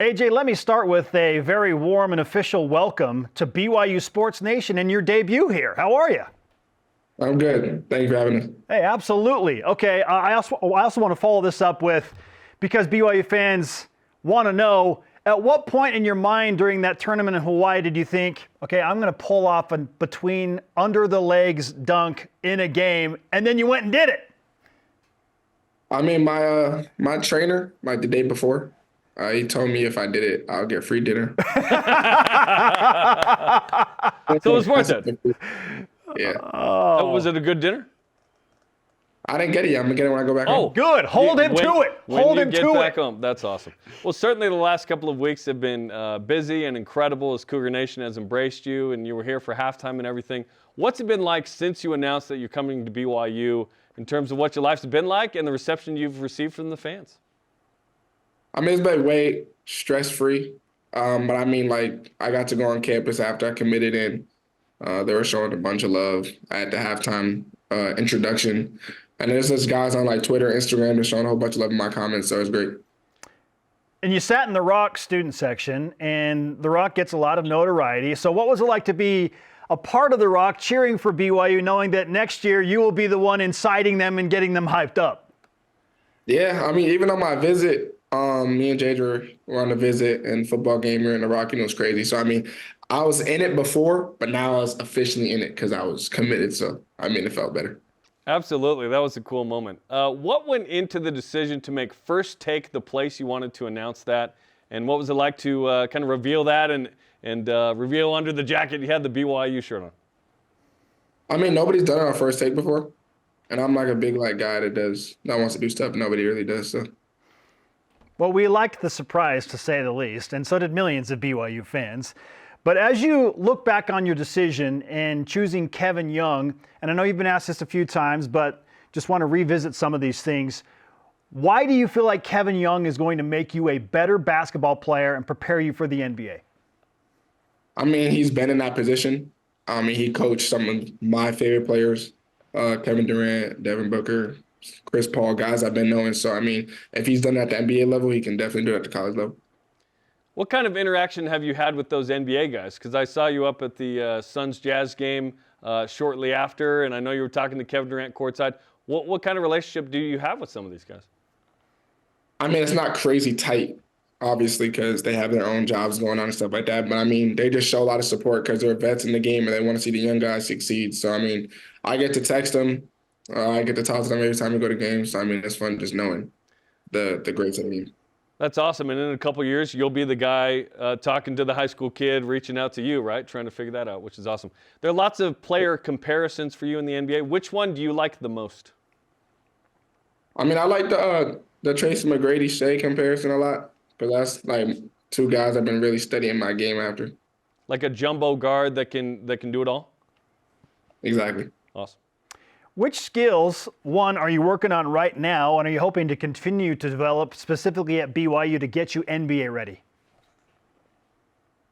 AJ, let me start with a very warm and official welcome to BYU Sports Nation and your debut here. How are you? I'm good. Thank you for having us. Hey, absolutely. Okay, I also want to follow this up with, because BYU fans want to know, at what point in your mind during that tournament in Hawaii did you think, okay, I'm going to pull off a between under the legs dunk in a game, and then you went and did it? I mean, my trainer, like the day before, he told me if I did it, I'll get free dinner. So it was worth it. Yeah. Was it a good dinner? I didn't get it yet. I'm going to get it when I go back home. Good. Hold him to it. Hold him to it. When you get back home. That's awesome. Well, certainly the last couple of weeks have been busy and incredible as Cougar Nation has embraced you, and you were here for halftime and everything. What's it been like since you announced that you're coming to BYU in terms of what your life's been like and the reception you've received from the fans? I mean, it's been way stress-free. But I mean, like, I got to go on campus after I committed in. They were showing a bunch of love at the halftime introduction. And there's just guys on like Twitter, Instagram, and showing a whole bunch of love in my comments, so it's great. And you sat in the Rock student section, and the Rock gets a lot of notoriety. So what was it like to be a part of the Rock, cheering for BYU, knowing that next year you will be the one inciting them and getting them hyped up? Yeah, I mean, even on my visit, me and Jadra were on a visit and football game. We were in the Rock, and it was crazy. So, I mean, I was in it before, but now I was officially in it because I was committed. So, I mean, it felt better. Absolutely. That was a cool moment. What went into the decision to make First Take the place you wanted to announce that? And what was it like to kind of reveal that and reveal under the jacket you had the BYU shirt on? I mean, nobody's done it on First Take before. And I'm like a big guy that wants to do stuff nobody really does. So. Well, we liked the surprise, to say the least, and so did millions of BYU fans. But as you look back on your decision in choosing Kevin Young, and I know you've been asked this a few times, but just want to revisit some of these things. Why do you feel like Kevin Young is going to make you a better basketball player and prepare you for the NBA? I mean, he's been in that position. I mean, he coached some of my favorite players, Kevin Durant, Devin Booker, Chris Paul, guys I've been knowing. So, I mean, if he's done it at the NBA level, he can definitely do it at the college level. What kind of interaction have you had with those NBA guys? Because I saw you up at the Suns-Jazz game shortly after, and I know you were talking to Kevin Durant courtside. What kind of relationship do you have with some of these guys? I mean, it's not crazy tight, obviously, because they have their own jobs going on and stuff like that. But, I mean, they just show a lot of support because they're vets in the game and they want to see the young guys succeed. So, I mean, I get to text them. I get to talk to them every time we go to games. So, I mean, it's fun just knowing the greats of the game. That's awesome. And in a couple of years, you'll be the guy talking to the high school kid, reaching out to you, right? Trying to figure that out, which is awesome. There are lots of player comparisons for you in the NBA. Which one do you like the most? I mean, I like the Tracy McGrady-Shea comparison a lot because that's like two guys I've been really studying my game after. Like a jumbo guard that can do it all? Exactly. Awesome. Which skills, one, are you working on right now, and are you hoping to continue to develop specifically at BYU to get you NBA ready?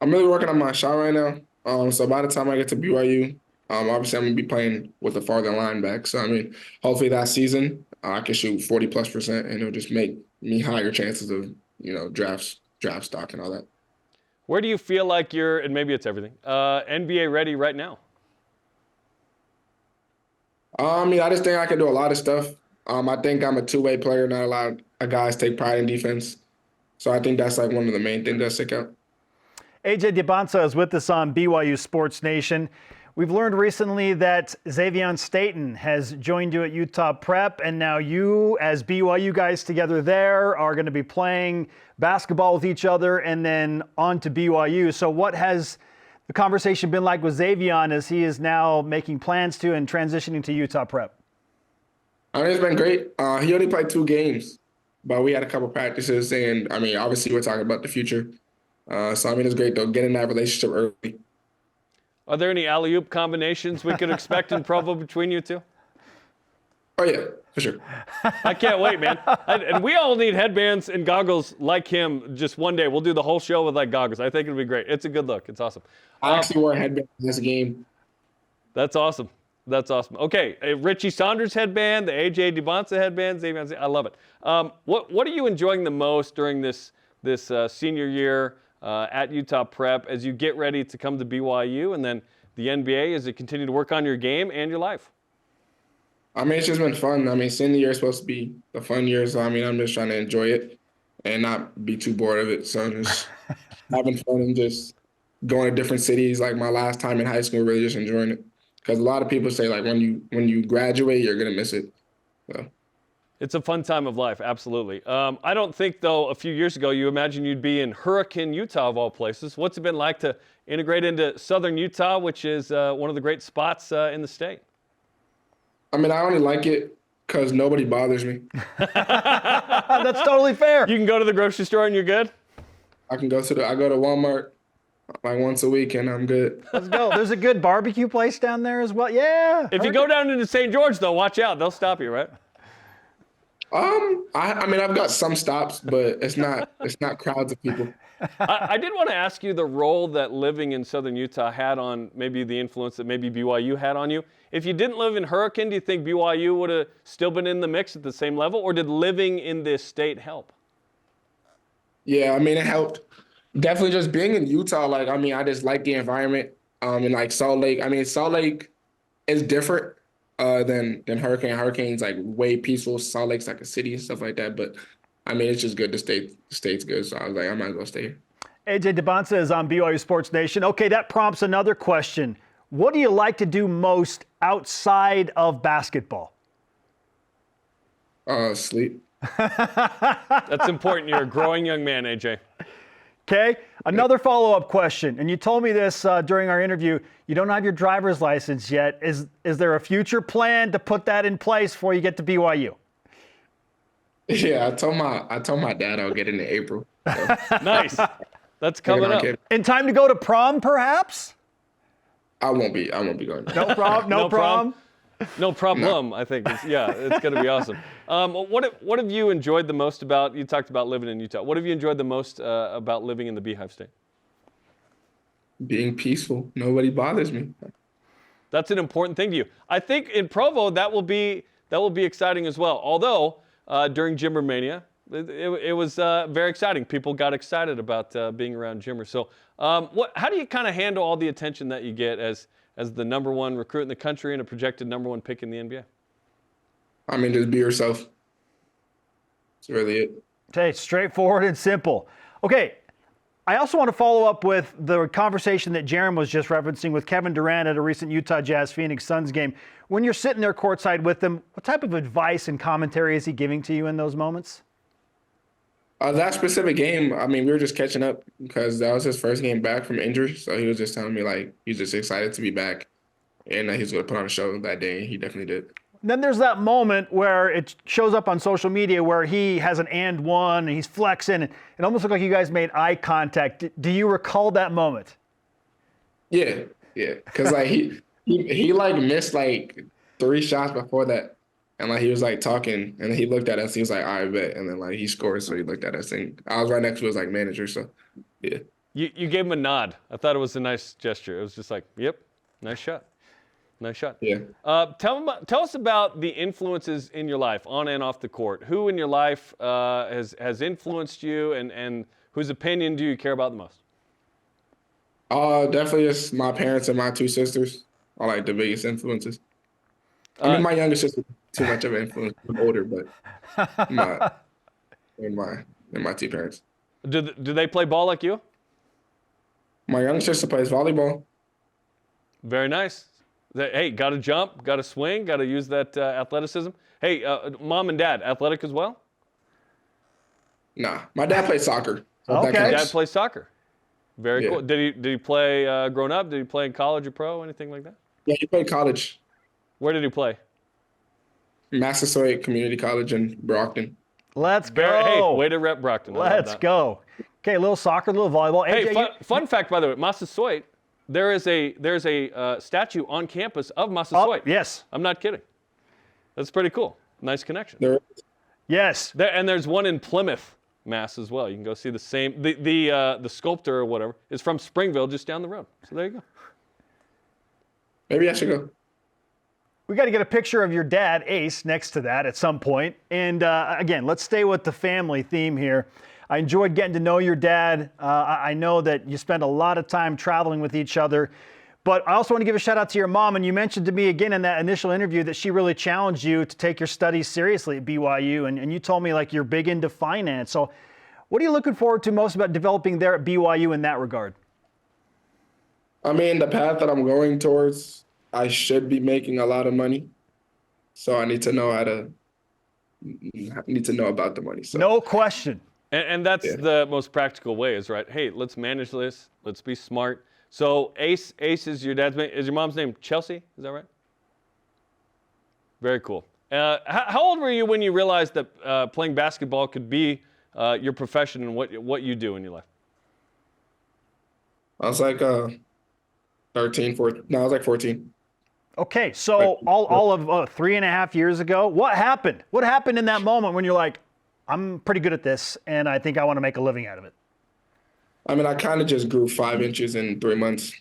I'm really working on my shot right now. So by the time I get to BYU, obviously I'm going to be playing with a farther line back. So, I mean, hopefully that season I can shoot 40+%, and it'll just make me higher chances of, draft stock and all that. Where do you feel like you're, and maybe it's everything, NBA ready right now? I mean, I just think I can do a lot of stuff. I think I'm a two-way player. Not a lot of guys take pride in defense. So I think that's like one of the main things that stick out. AJ Dybantsa is with us on BYU Sports Nation. We've learned recently that Zavon Staten has joined you at Utah Prep, and now you, as BYU guys together there, are going to be playing basketball with each other and then on to BYU. So what has the conversation been like with Zavon as he is now making plans to and transitioning to Utah Prep? I mean, it's been great. He only played 2 games, but we had a couple practices, and I mean, obviously we're talking about the future. So I mean, it's great though, getting that relationship early. Are there any alley-oop combinations we could expect in Provo between you two? Oh yeah, for sure. I can't wait, man. And we all need headbands and goggles like him just one day. We'll do the whole show with like goggles. I think it'll be great. It's a good look. It's awesome. I actually wore a headband in this game. That's awesome. That's awesome. Okay, a Richie Saunders headband, the AJ Dybantsa headband, Zavon, I love it. What are you enjoying the most during this this senior year at Utah Prep as you get ready to come to BYU, and then the NBA as you continue to work on your game and your life? I mean, it's just been fun. I mean, senior year is supposed to be the fun year, so I mean, I'm just trying to enjoy it and not be too bored of it. So I'm just having fun and just going to different cities. Like my last time in high school, really just enjoying it. Because a lot of people say like when you graduate, you're gonna miss it. So. It's a fun time of life, absolutely. I don't think, though, a few years ago you imagined you'd be in Hurricane, Utah, of all places. What's it been like to integrate into southern Utah, which is one of the great spots in the state? I mean, I only like it because nobody bothers me. That's totally fair. You can go to the grocery store and you're good? I go to Walmart like once a week and I'm good. Let's go. There's a good barbecue place down there as well. Yeah. If you go down into St. George, though, watch out. They'll stop you, right? I mean, I've got some stops, but it's not crowds of people. I did want to ask you the role that living in southern Utah had on maybe the influence that maybe BYU had on you. If you didn't live in Hurricane, do you think BYU would have still been in the mix at the same level, or did living in this state help? Yeah, I mean, it helped. Definitely just being in Utah, like, I mean, I just like the environment. And like Salt Lake, I mean, Salt Lake is different than Hurricane. Hurricane's like way peaceful. Salt Lake's like a city and stuff like that. But I mean, it's just good. The state's good. So I was like, I might as well stay here. AJ Dybantsa is on BYU Sports Nation. Okay, that prompts another question. What do you like to do most outside of basketball? Sleep. That's important. You're a growing young man, AJ. Okay, another follow-up question. And you told me this during our interview. You don't have your driver's license yet. Is there a future plan to put that in place before you get to BYU? Yeah, I told my dad I'll get it in April. So. Nice. That's coming up. In time to go to prom, perhaps? I won't be going. No prom. No prom. No problem, I think. It's going to be awesome. What have you enjoyed the most about, you talked about living in Utah. What have you enjoyed the most about living in the Beehive State? Being peaceful. Nobody bothers me. That's an important thing to you. I think in Provo, that will be exciting as well. Although, during Jimmer Mania, it was very exciting. People got excited about being around Jimmer. So how do you kind of handle all the attention that you get as the number one recruit in the country and a projected number one pick in the NBA? I mean, just be yourself. That's really it. Okay, straightforward and simple. Okay, I also want to follow up with the conversation that Jarom was just referencing with Kevin Durant at a recent Utah Jazz Phoenix Suns game. When you're sitting there courtside with him, what type of advice and commentary is he giving to you in those moments? That specific game, I mean, we were just catching up because that was his first game back from injury. So he was just telling me, like, he's just excited to be back and he's going to put on a show that day. He definitely did. Then there's that moment where it shows up on social media where he has an and one and he's flexing. And it almost looked like you guys made eye contact. Do you recall that moment? Yeah. Because, like, he like, missed, like, 3 shots before that. And, like, he was, like, talking, and he looked at us. He was like, I bet. And then, like, he scored, so he looked at us. And I was right next to his, like, manager, so, yeah. You gave him a nod. I thought it was a nice gesture. It was just like, yep, nice shot. Nice shot. Yeah. Tell us about the influences in your life, on and off the court. Who in your life has influenced you, and whose opinion do you care about the most? Definitely just my parents and my 2 sisters are, like, the biggest influences. I mean, my younger sister too much of an influence. I'm older, but my 2 parents. Do they play ball like you? My younger sister plays volleyball. Very nice. Hey, got to jump, got to swing, got to use that athleticism. Hey, mom and dad, athletic as well? Nah, my dad plays soccer. So okay. Dad plays soccer. Very cool. Did he play growing up? Did he play in college or pro, anything like that? Yeah, he played college. Where did he play? Massasoit Community College in Brockton. Let's go. Hey, way to rep Brockton. Let's go. Okay, a little soccer, a little volleyball. Hey, AJ, fun fact, by the way, Massasoit, there's a statue on campus of Massasoit. Yes. I'm not kidding. That's pretty cool. Nice connection. Yes. And there's one in Plymouth, Mass as well. You can go see the same. The sculptor or whatever is from Springville, just down the road. So there you go. Maybe I should go. We got to get a picture of your dad, Ace, next to that at some point. And again, let's stay with the family theme here. I enjoyed getting to know your dad. I know that you spend a lot of time traveling with each other. But I also want to give a shout out to your mom. And you mentioned to me again in that initial interview that she really challenged you to take your studies seriously at BYU. And you told me like you're big into finance. So what are you looking forward to most about developing there at BYU in that regard? I mean, the path that I'm going towards, I should be making a lot of money. So I need to know about the money. So. No question. And that's the most practical way is, right, hey, let's manage this. Let's be smart. So Ace is your dad's name. Is your mom's name Chelsea? Is that right? Very cool. How old were you when you realized that playing basketball could be your profession and what you do in your life? I was like 13, 14. No, I was like 14. Okay, so all of 3.5 years ago, what happened? What happened in that moment when you're like, I'm pretty good at this, and I think I want to make a living out of it? I mean, I kind of just grew 5 inches in 3 months.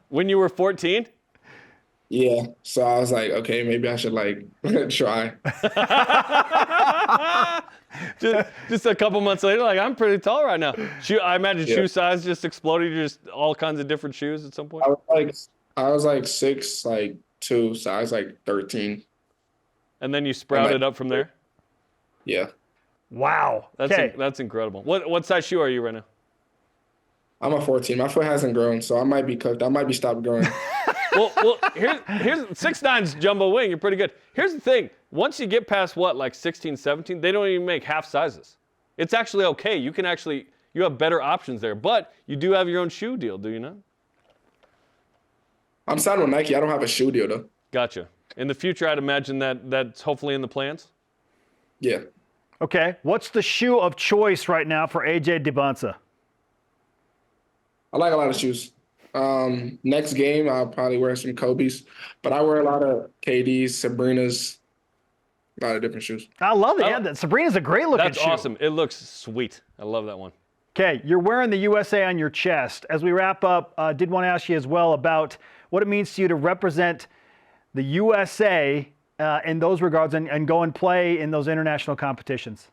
When you were 14? Yeah, so I was like, okay, maybe I should like try. just a couple months later, like I'm pretty tall right now. I imagine shoe size just exploded. Just all kinds of different shoes at some point. I was like 6'2", so I was like 13. And then you sprouted up from there. Yeah. Wow. That's incredible. What size shoe are you right now? I'm a 14. My foot hasn't grown, so I might be cooked. I might be stopped growing. well, here's 6'9's jumbo wing. You're pretty good. Here's the thing. Once you get past like 16, 17, they don't even make half sizes. It's actually okay. You have better options there, but you do have your own shoe deal, do you not? I'm signed with Nike. I don't have a shoe deal though. Gotcha. In the future, I'd imagine that's hopefully in the plans. Yeah. Okay. What's the shoe of choice right now for AJ Dybantsa? I like a lot of shoes. Next game, I'll probably wear some Kobe's, but I wear a lot of KD's, Sabrina's, a lot of different shoes. I love it. Yeah, Sabrina's a great looking shoe. That's awesome. It looks sweet. I love that one. Okay, you're wearing the USA on your chest. As we wrap up, did want to ask you as well about what it means to you to represent the USA in those regards and go and play in those international competitions.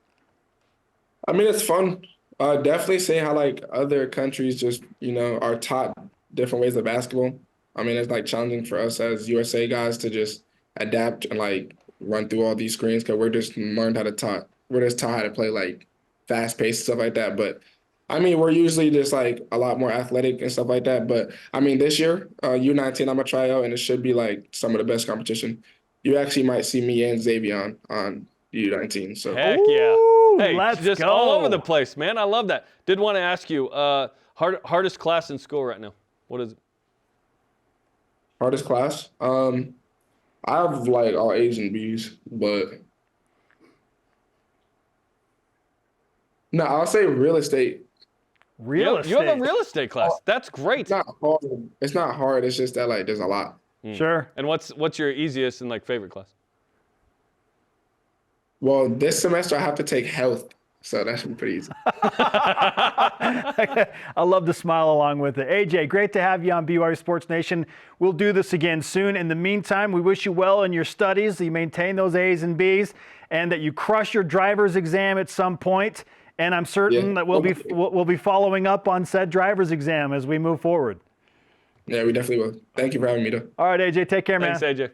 I mean, it's fun. Definitely seeing how like other countries just, are taught different ways of basketball. I mean, it's like challenging for us as USA guys to just adapt and like run through all these screens because we're just taught how to play like fast paced stuff like that. But I mean, we're usually just like a lot more athletic and stuff like that. But I mean, this year, U19, I'm gonna try out, and it should be like some of the best competition. You actually might see me and Zavon on U19. So heck yeah! Hey, let's just go. all over the place, man. I love that. Did want to ask you, hardest class in school right now? What is it? Hardest class? I have like all A's and B's, but no, I'll say real estate. Real estate. You have a real estate class. That's great. It's not hard. It's not hard. It's just that like there's a lot. Sure. And what's your easiest and like favorite class? Well, this semester I have to take health, so that should be pretty easy. I love to smile along with it. AJ, great to have you on BYU Sports Nation. We'll do this again soon. In the meantime, we wish you well in your studies, that you maintain those A's and B's, and that you crush your driver's exam at some point. And I'm certain that we'll be following up on said driver's exam as we move forward. Yeah, we definitely will. Thank you for having me, though. All right, AJ, take care, man. Thanks, AJ.